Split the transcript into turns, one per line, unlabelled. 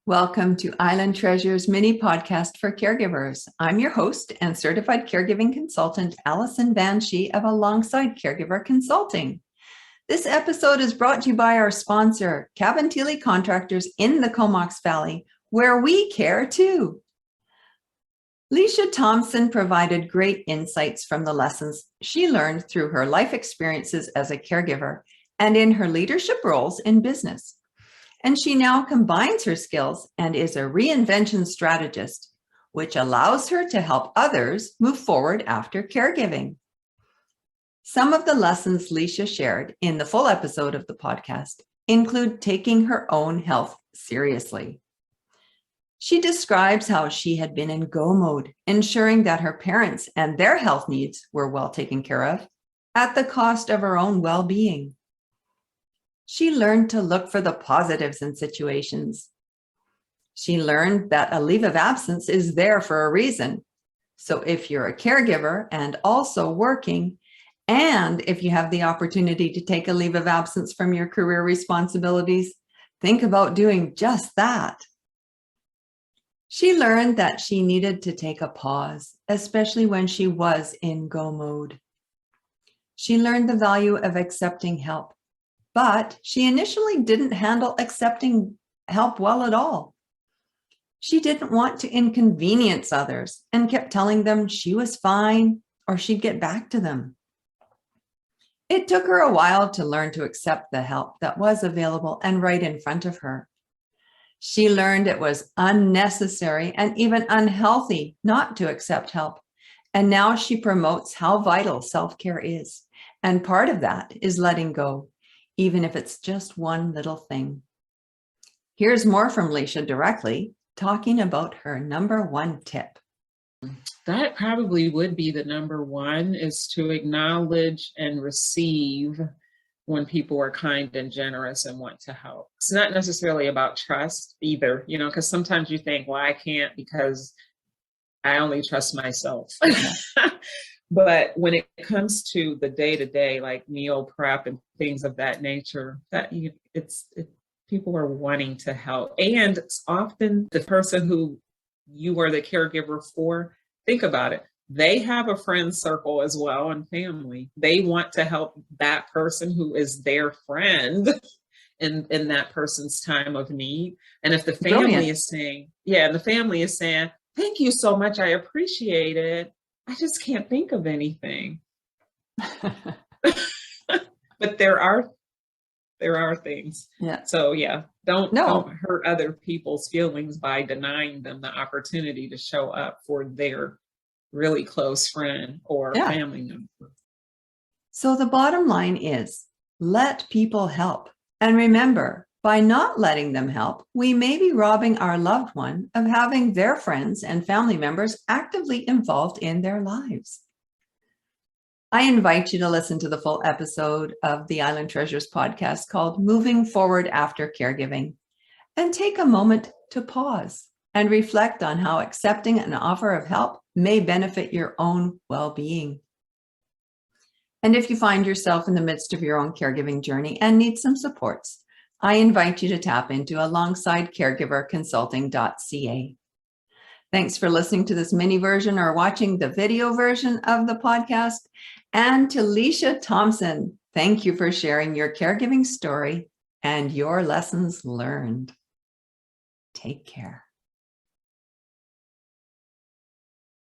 Welcome to Island Treasures mini podcast for caregivers. I'm your host and certified caregiving consultant, Allison Van Schie of Alongside Caregiver Consulting. This episode is brought to you by our sponsor, Cabinteely Contractors in the Comox Valley, where we care too. Leisha Thompson provided great insights from the lessons she learned through her life experiences as a caregiver and in her leadership roles in business. And she now combines her skills and is a reinvention strategist, which allows her to help others move forward after caregiving. Some of the lessons Leisha shared in the full episode of the podcast include taking her own health seriously. She describes how she had been in go mode, ensuring that her parents and their health needs were well taken care of at the cost of her own well-being. She learned to look for the positives in situations. She learned that a leave of absence is there for a reason. So if you're a caregiver and also working, and if you have the opportunity to take a leave of absence from your career responsibilities, think about doing just that. She learned that she needed to take a pause, especially when she was in go mode. She learned the value of accepting help. But she initially didn't handle accepting help well at all. She didn't want to inconvenience others and kept telling them she was fine or she'd get back to them. It took her a while to learn to accept the help that was available and right in front of her. She learned it was unnecessary and even unhealthy not to accept help. And now she promotes how vital self-care is. And part of that is letting go, even if it's just one little thing. Here's more from Leisha directly, talking about her number one tip.
That probably would be the number one, is to acknowledge and receive when people are kind and generous and want to help. It's not necessarily about trust either, because sometimes you think, well, I can't because I only trust myself. But when it comes to the day-to-day, like meal prep and things of that nature, people are wanting to help. And it's often the person who you are the caregiver for. Think about it. They have a friend circle as well and family. They want to help that person who is their friend in that person's time of need. And if the family is saying, thank you so much, I appreciate it, I just can't think of anything. But there are things.
Yeah.
So don't hurt other people's feelings by denying them the opportunity to show up for their really close friend or family member.
So the bottom line is, let people help. And remember, by not letting them help, we may be robbing our loved one of having their friends and family members actively involved in their lives. I invite you to listen to the full episode of the Island Treasures podcast called Moving Forward After Caregiving, and take a moment to pause and reflect on how accepting an offer of help may benefit your own well-being. And if you find yourself in the midst of your own caregiving journey and need some supports, I invite you to tap into alongsidecaregiverconsulting.ca. Thanks for listening to this mini version or watching the video version of the podcast. And to Leisha Thompson, thank you for sharing your caregiving story and your lessons learned. Take care.